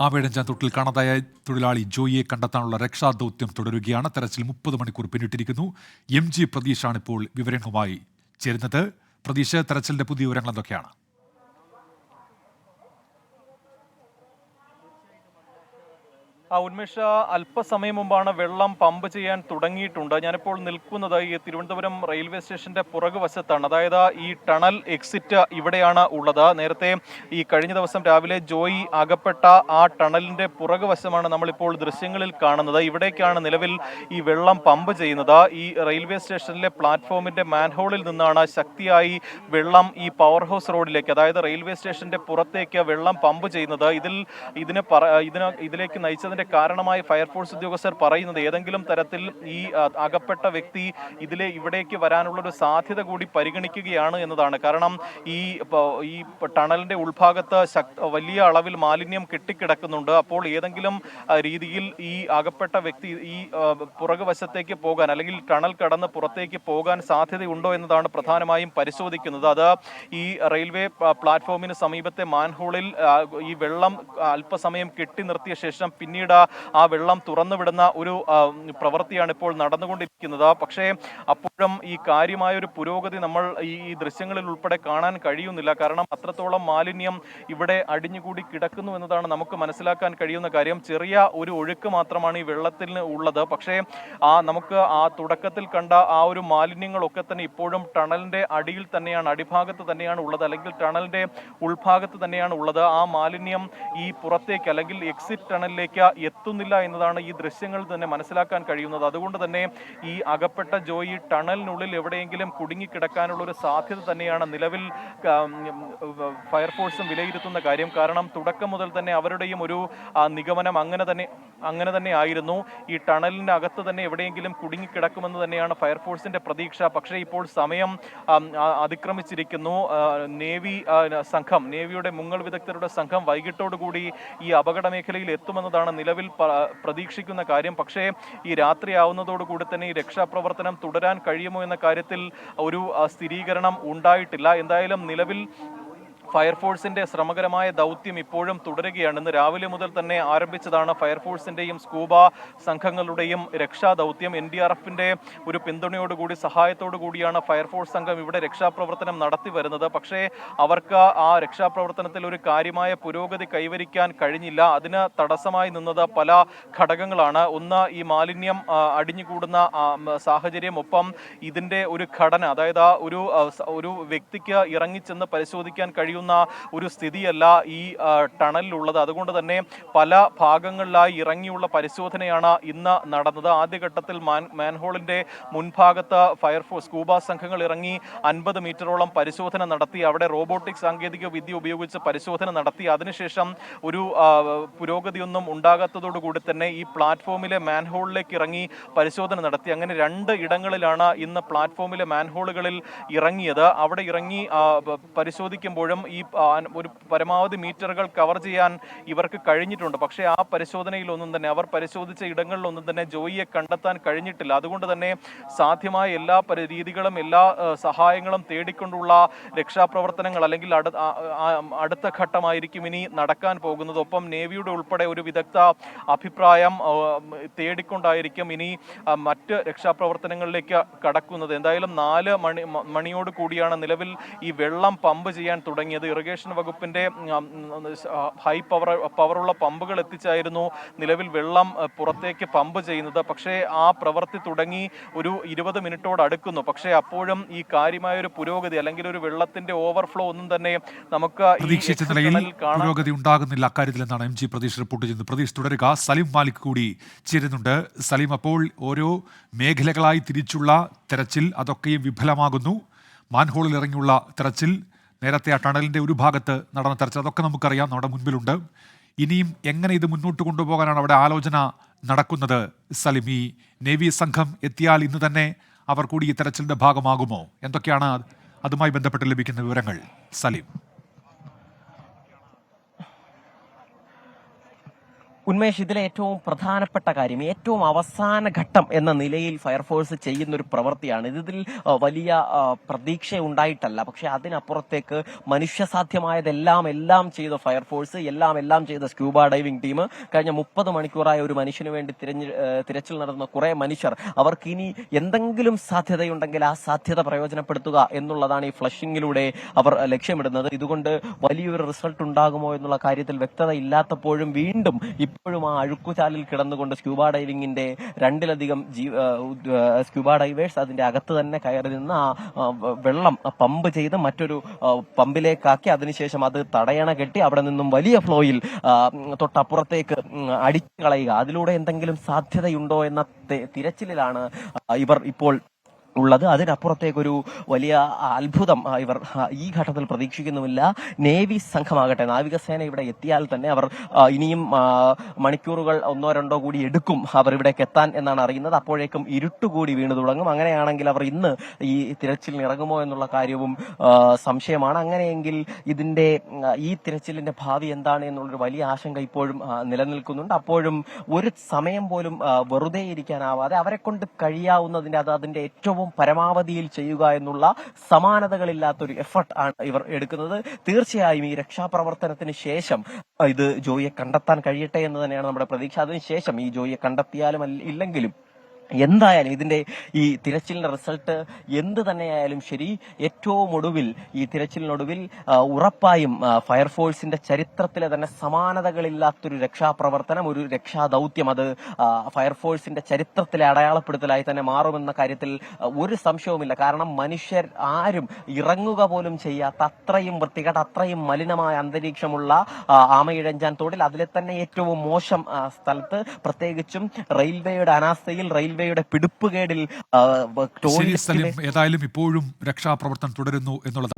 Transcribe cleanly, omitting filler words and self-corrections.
ആവേഴഞ്ചാന്തോട്ടിൽ കാണാതായ തൊഴിലാളി ജോയിയെ കണ്ടെത്താനുള്ള രക്ഷാദൌത്യം തുടരുകയാണ്. തെരച്ചിൽ 30 മണിക്കൂർ പിന്നിട്ടിരിക്കുന്നു. MG പ്രതീഷാണ് ഇപ്പോൾ വിവരങ്ങളുമായി ചേരുന്നത്. പ്രതീഷ്, തെരച്ചിലിന്റെ പുതിയ വിവരങ്ങൾ എന്തൊക്കെയാണ്? ഉന്മേഷ, അല്പസമയം മുമ്പാണ് വെള്ളം പമ്പ് ചെയ്യാൻ തുടങ്ങിയിട്ടുണ്ട്. ഞാനിപ്പോൾ നിൽക്കുന്നത് ഈ തിരുവനന്തപുരം റെയിൽവേ സ്റ്റേഷന്റെ പുറകുവശത്താണ്. അതായത് ഈ ടണൽ എക്സിറ്റ് ഇവിടെയാണ് ഉള്ളത്. നേരത്തെ ഈ കഴിഞ്ഞ ദിവസം രാവിലെ ജോയി അകപ്പെട്ട ആ ടണലിന്റെ പുറകുവശമാണ് നമ്മളിപ്പോൾ ദൃശ്യങ്ങളിൽ കാണുന്നത്. ഇവിടേക്കാണ് നിലവിൽ ഈ വെള്ളം പമ്പ് ചെയ്യുന്നത്. ഈ റെയിൽവേ സ്റ്റേഷനിലെ പ്ലാറ്റ്ഫോമിന്റെ മാൻഹോളിൽ നിന്നാണ് ശക്തിയായി വെള്ളം ഈ പവർ ഹൗസ് റോഡിലേക്ക്, അതായത് റെയിൽവേ സ്റ്റേഷന്റെ പുറത്തേക്ക് വെള്ളം പമ്പ് ചെയ്യുന്നത്. ഇതിലേക്ക് നയിച്ചതിന്റെ കാരണമായി ഫയർഫോഴ്സ് ഉദ്യോഗസ്ഥർ പറയുന്നത് ഏതെങ്കിലും തരത്തിൽ ഈ അകപ്പെട്ട വ്യക്തി ഇവിടേക്ക് വരാനുള്ള ഒരു സാധ്യത കൂടി പരിഗണിക്കുകയാണ് എന്നതാണ്. കാരണം ഈ ടണലിന്റെ ഉൾഭാഗത്ത് വലിയ അളവിൽ മാലിന്യം കെട്ടിക്കിടക്കുന്നുണ്ട്. അപ്പോൾ ഏതെങ്കിലും രീതിയിൽ ഈ അകപ്പെട്ട വ്യക്തി ഈ പുറകുവശത്തേക്ക് പോകാൻ അല്ലെങ്കിൽ ടണൽ കടന്ന് പുറത്തേക്ക് പോകാൻ സാധ്യതയുണ്ടോ എന്നതാണ് പ്രധാനമായും പരിശോധിക്കുന്നത്. അത് ഈ റെയിൽവേ പ്ലാറ്റ്ഫോമിന് സമീപത്തെ മാൻഹോളിൽ ഈ വെള്ളം അല്പസമയം കെട്ടി നിർത്തിയ ശേഷം പിന്നീട് ആ വെള്ളം തുറന്നുവിടുന്ന ഒരു പ്രവൃത്തിയാണ് ഇപ്പോൾ നടന്നുകൊണ്ടിരിക്കുന്നത്. പക്ഷേ അപ്പോഴും ഈ കാര്യമായ ഒരു പുരോഗതി നമ്മൾ ഈ ദൃശ്യങ്ങളിൽ ഉൾപ്പെടെ കാണാൻ കഴിയുന്നില്ല. കാരണം അത്രത്തോളം മാലിന്യം ഇവിടെ അടിഞ്ഞുകൂടി കിടക്കുന്നു എന്നതാണ് നമുക്ക് മനസ്സിലാക്കാൻ കഴിയുന്ന കാര്യം. ചെറിയ ഒരു ഒഴുക്ക് മാത്രമാണ് ഈ വെള്ളത്തിന് ഉള്ളത്. പക്ഷേ നമുക്ക് ആ തുടക്കത്തിൽ കണ്ട ആ ഒരു മാലിന്യങ്ങളൊക്കെ തന്നെ ഇപ്പോഴും ടണലിന്റെ അടിയിൽ തന്നെയാണ്, അടിഭാഗത്ത് തന്നെയാണ് ഉള്ളത്, അല്ലെങ്കിൽ ടണലിന്റെ ഉൾഭാഗത്ത് തന്നെയാണ് ഉള്ളത്. ആ മാലിന്യം ഈ പുറത്തേക്ക് അല്ലെങ്കിൽ എക്സിറ്റ് ടണലിലേക്ക് എത്തുന്നില്ല എന്നതാണ് ഈ ദൃശ്യങ്ങളിൽ തന്നെ മനസ്സിലാക്കാൻ കഴിയുന്നത്. അതുകൊണ്ട് തന്നെ ഈ അകപ്പെട്ട ജോയി ടണലിനുള്ളിൽ എവിടെയെങ്കിലും കുടുങ്ങിക്കിടക്കാനുള്ള ഒരു സാധ്യത തന്നെയാണ് നിലവിൽ ഫയർഫോഴ്സും വിലയിരുത്തുന്ന കാര്യം. കാരണം തുടക്കം മുതൽ തന്നെ അവരുടെയും ഒരു നിഗമനം അങ്ങനെ തന്നെ ആയിരുന്നു. ഈ ടണലിന്റെ അകത്ത് തന്നെ എവിടെയെങ്കിലും കുടുങ്ങിക്കിടക്കുമെന്ന് തന്നെയാണ് ഫയർഫോഴ്സിന്റെ പ്രതീക്ഷ. പക്ഷേ ഇപ്പോൾ സമയം അതിക്രമിച്ചിരിക്കുന്നു. നേവിയുടെ മുങ്ങൽ വിദഗ്ധരുടെ സംഘം വൈകിട്ടോടുകൂടി ഈ അപകട മേഖലയിൽ എത്തുമെന്നതാണ് നിലവിൽ പ്രതീക്ഷിക്കുന്ന കാര്യം. പക്ഷേ ഈ രാത്രിയാവുന്നതോടുകൂടി തന്നെ ഈ രക്ഷാപ്രവർത്തനം തുടരാൻ കഴിയുമോ എന്ന കാര്യത്തിൽ ഒരു സ്ഥിരീകരണം ഉണ്ടായിട്ടില്ല. എന്തായാലും നിലവിൽ ഫയർഫോഴ്സിന്റെ ശ്രമകരമായ ദൗത്യം ഇപ്പോഴും തുടരുകയാണ്. ഇന്ന് രാവിലെ മുതൽ തന്നെ ആരംഭിച്ചതാണ് ഫയർഫോഴ്സിന്റെയും സ്കൂബ സംഘങ്ങളുടെയും രക്ഷാ ദൗത്യം. NDRFന്റെ ഒരു പിന്തുണയോടുകൂടി, സഹായത്തോടു കൂടിയാണ് ഫയർഫോഴ്സ് സംഘം ഇവിടെ രക്ഷാപ്രവർത്തനം നടത്തി വരുന്നത്. പക്ഷേ അവർക്ക് ആ രക്ഷാപ്രവർത്തനത്തിൽ ഒരു കാര്യമായ പുരോഗതി കൈവരിക്കാൻ കഴിഞ്ഞില്ല. അതിന് തടസ്സമായി നിന്നത് പല ഘടകങ്ങളാണ്. ഒന്ന്, ഈ മാലിന്യം അടിഞ്ഞുകൂടുന്ന സാഹചര്യം, ഒപ്പം ഇതിന്റെ ഒരു ഘടന, അതായത് ഒരു വ്യക്തിക്ക് ഇറങ്ങിച്ചെന്ന് പരിശോധിക്കാൻ കഴിയുന്ന ഒരു സ്ഥിതിയല്ല ഈ ടണലിലുള്ളത്. അതുകൊണ്ട് തന്നെ പല ഭാഗങ്ങളിലായി ഇറങ്ങിയുള്ള പരിശോധനയാണ് ഇന്ന് നടന്നത്. ആദ്യഘട്ടത്തിൽ മാൻഹോളിന്റെ മുൻഭാഗത്ത് ഫയർഫോഴ്സ് സ്കൂബ സംഘങ്ങൾ ഇറങ്ങി 50 മീറ്ററോളം പരിശോധന നടത്തി. അവിടെ റോബോട്ടിക് സാങ്കേതിക വിദ്യ ഉപയോഗിച്ച് പരിശോധന നടത്തി. അതിനുശേഷം ഒരു പുരോഗതിയൊന്നും ഉണ്ടാകാത്തതോടുകൂടി തന്നെ ഈ പ്ലാറ്റ്ഫോമിലെ മാൻഹോളിലേക്ക് ഇറങ്ങി പരിശോധന നടത്തി. അങ്ങനെ 2 ഇടങ്ങളിലാണ് ഇന്ന് പ്ലാറ്റ്ഫോമിലെ മാൻഹോളുകളിൽ ഇറങ്ങിയത്. അവിടെ ഇറങ്ങി പരിശോധിക്കുമ്പോഴും ഈ ഒരു പരമാവധി മീറ്ററുകൾ കവർ ചെയ്യാൻ ഇവർക്ക് കഴിഞ്ഞിട്ടുണ്ട്. പക്ഷേ ആ പരിശോധനയിലൊന്നും തന്നെ, അവർ പരിശോധിച്ച ഇടങ്ങളിലൊന്നും തന്നെ ജോയിയെ കണ്ടെത്താൻ കഴിഞ്ഞിട്ടില്ല. അതുകൊണ്ട് തന്നെ സാധ്യമായ എല്ലാ രീതികളും, എല്ലാ സഹായങ്ങളും തേടിക്കൊണ്ടുള്ള രക്ഷാപ്രവർത്തനങ്ങൾ അല്ലെങ്കിൽ അടുത്ത ഘട്ടമായിരിക്കും ഇനി നടക്കാൻ പോകുന്നത്. ഒപ്പം നേവിയുടെ ഉൾപ്പെടെ ഒരു വിദഗ്ധ അഭിപ്രായം തേടിക്കൊണ്ടായിരിക്കും ഇനി മറ്റ് രക്ഷാപ്രവർത്തനങ്ങളിലേക്ക് കടക്കുന്നത്. എന്തായാലും 4 മണിയോട് കൂടിയാണ് നിലവിൽ ഈ വെള്ളം പമ്പ് ചെയ്യാൻ തുടങ്ങിയത്. ഇറിഗേഷൻ വകുപ്പിന്റെ ഹൈ പവറുള്ള പമ്പുകൾ എത്തിച്ചായിരുന്നു നിലവിൽ വെള്ളം പുറത്തേക്ക് പമ്പ് ചെയ്യുന്നത്. പക്ഷേ ആ പ്രവൃത്തി തുടങ്ങി ഒരു 20 മിനിറ്റോട് അടുക്കുന്നു. പക്ഷേ അപ്പോഴും ഈ കാര്യമായ ഒരു പുരോഗതി അല്ലെങ്കിൽ ഒരു വെള്ളത്തിന്റെ ഓവർഫ്ലോ ഒന്നും തന്നെ നമുക്ക് പ്രതീക്ഷിച്ച നിലയിൽ പുരോഗതി ഉണ്ടാകുന്നില്ല അക്കാര്യത്തിൽ എന്നാണ് MG പ്രതീഷ് റിപ്പോർട്ട് ചെയ്യുന്നത്. പ്രതീഷ് തുടരുക. സലീം മാലിക് കൂടി ചേരുന്നുണ്ട്. സലീം, അപ്പോൾ ഓരോ മേഖലകളായി തിരിച്ചുള്ള തെരച്ചിൽ അതൊക്കെയും വിഫലമാകുന്നു. മാൻഹോളിൽ ഇറങ്ങിയുള്ള തെരച്ചിൽ, നേരത്തെ ആ ടണലിന്റെ ഒരു ഭാഗത്ത് നടന്ന തെരച്ചിൽ, അതൊക്കെ നമുക്കറിയാം, നമ്മുടെ മുൻപിലുണ്ട്. ഇനിയും എങ്ങനെ ഇത് മുന്നോട്ട് കൊണ്ടുപോകാനാണ് അവിടെ ആലോചന നടക്കുന്നത്? സലിം, ഈ നേവി സംഘം എത്തിയാൽ ഇന്ന് തന്നെ അവർ കൂടി ഈ തെരച്ചിലിന്റെ ഭാഗമാകുമോ? എന്തൊക്കെയാണ് അതുമായി ബന്ധപ്പെട്ട് ലഭിക്കുന്ന വിവരങ്ങൾ? സലിം. ഉന്മേഷ്, ഇതിലെ ഏറ്റവും പ്രധാനപ്പെട്ട കാര്യം, ഏറ്റവും അവസാന ഘട്ടം എന്ന നിലയിൽ ഫയർഫോഴ്സ് ചെയ്യുന്ന ഒരു പ്രവൃത്തിയാണ്. ഇതിൽ വലിയ പ്രതീക്ഷ ഉണ്ടായിട്ടല്ല, പക്ഷെ അതിനപ്പുറത്തേക്ക് മനുഷ്യസാധ്യമായതെല്ലാം ചെയ്ത ഫയർഫോഴ്സ്, എല്ലാം ചെയ്ത സ്ക്യൂബ ഡൈവിംഗ് ടീം, കഴിഞ്ഞ 30 മണിക്കൂറായ ഒരു മനുഷ്യന് വേണ്ടി തിരച്ചിൽ നടന്ന കുറെ മനുഷ്യർ, അവർക്ക് ഇനി എന്തെങ്കിലും സാധ്യതയുണ്ടെങ്കിൽ ആ സാധ്യത പ്രയോജനപ്പെടുത്തുക എന്നുള്ളതാണ് ഈ ഫ്ലഷിങ്ങിലൂടെ അവർ ലക്ഷ്യമിടുന്നത്. ഇതുകൊണ്ട് വലിയൊരു റിസൾട്ട് ഉണ്ടാകുമോ എന്നുള്ള കാര്യത്തിൽ വ്യക്തത ഇല്ലാത്തപ്പോഴും വീണ്ടും ഇപ്പോഴും ആ അഴുക്കുചാലിൽ കിടന്നുകൊണ്ട് സ്ക്യൂബ ഡൈവിംഗിന്റെ 2ലധികം സ്ക്യൂബ ഡൈവേഴ്സ് അതിന്റെ അകത്ത് തന്നെ കയറി നിന്ന് ആ വെള്ളം പമ്പ് ചെയ്ത് മറ്റൊരു പമ്പിലേക്കാക്കി അതിനുശേഷം അത് തടയണ കെട്ടി അവിടെ നിന്നും വലിയ ഫ്ലോയിൽ തൊട്ടപ്പുറത്തേക്ക് അടിച്ചു കളയുക. അതിലൂടെ എന്തെങ്കിലും സാധ്യതയുണ്ടോ എന്ന തിരച്ചിലിലാണ് ഇവർ ഇപ്പോൾ ഉള്ളത്. അതിനപ്പുറത്തേക്കൊരു വലിയ അത്ഭുതം ഇവർ ഈ ഘട്ടത്തിൽ പ്രതീക്ഷിക്കുന്നുമില്ല. നേവി സംഘമാകട്ടെ, നാവികസേന ഇവിടെ എത്തിയാൽ തന്നെ അവർ ഇനിയും മണിക്കൂറുകൾ 1-2 കൂടി എടുക്കും അവർ ഇവിടേക്ക് എത്താൻ എന്നാണ് അറിയുന്നത്. അപ്പോഴേക്കും ഇരുട്ടുകൂടി വീണു തുടങ്ങും. അങ്ങനെയാണെങ്കിൽ അവർ ഇന്ന് ഈ തിരച്ചിലിന് ഇറങ്ങുമോ എന്നുള്ള കാര്യവും സംശയമാണ്. അങ്ങനെയെങ്കിൽ ഈ തിരച്ചിലിന്റെ ഭാവി എന്താണ് എന്നുള്ളൊരു വലിയ ആശങ്ക ഇപ്പോഴും നിലനിൽക്കുന്നുണ്ട്. അപ്പോഴും ഒരു സമയം പോലും വെറുതെ ഇരിക്കാനാവാതെ അവരെ കൊണ്ട് കഴിയാവുന്നതിന്റെ അതിന്റെ ഏറ്റവും പരമാവധിയിൽ ചെയ്യുക എന്നുള്ള സമാനതകളില്ലാത്തൊരു എഫർട്ട് ആണ് ഇവർ എടുക്കുന്നത്. തീർച്ചയായും ഈ രക്ഷാപ്രവർത്തനത്തിന് ശേഷം ഇത് ജോയിയെ കണ്ടെത്താൻ കഴിയട്ടെ എന്ന് തന്നെയാണ് നമ്മുടെ പ്രതീക്ഷ. അതിനുശേഷം ഈ ജോയിയെ കണ്ടെത്തിയാലും ഇല്ലെങ്കിലും എന്തായാലും ഈ തിരച്ചിലിന്റെ റിസൾട്ട് എന്ത് തന്നെയായാലും ശരി, ഏറ്റവും ഒടുവിൽ ഈ തിരച്ചിലിനൊടുവിൽ ഉറപ്പായും ഫയർഫോഴ്സിന്റെ ചരിത്രത്തിലെ തന്നെ സമാനതകളില്ലാത്തൊരു രക്ഷാപ്രവർത്തനം, ഒരു രക്ഷാദൌത്യം, അത് ഫയർഫോഴ്സിന്റെ ചരിത്രത്തിലെ അടയാളപ്പെടുത്തലായി തന്നെ മാറുമെന്ന കാര്യത്തിൽ ഒരു സംശയവുമില്ല. കാരണം മനുഷ്യർ ആരും ഇറങ്ങുക പോലും ചെയ്യാത്ത അത്രയും വൃത്തികെട്ട, അത്രയും മലിനമായ അന്തരീക്ഷമുള്ള ആമയിഴഞ്ചാൻ തോടിൽ, അതിലെ തന്നെ ഏറ്റവും മോശം സ്ഥലത്ത്, പ്രത്യേകിച്ചും റെയിൽവേയുടെ അനാസ്ഥയിൽ, റെയിൽവേയുടെ പിടിപ്പുകേടിൽ ഏതായാലും ഇപ്പോഴും രക്ഷാപ്രവർത്തനം തുടരുന്നു എന്നുള്ളത്.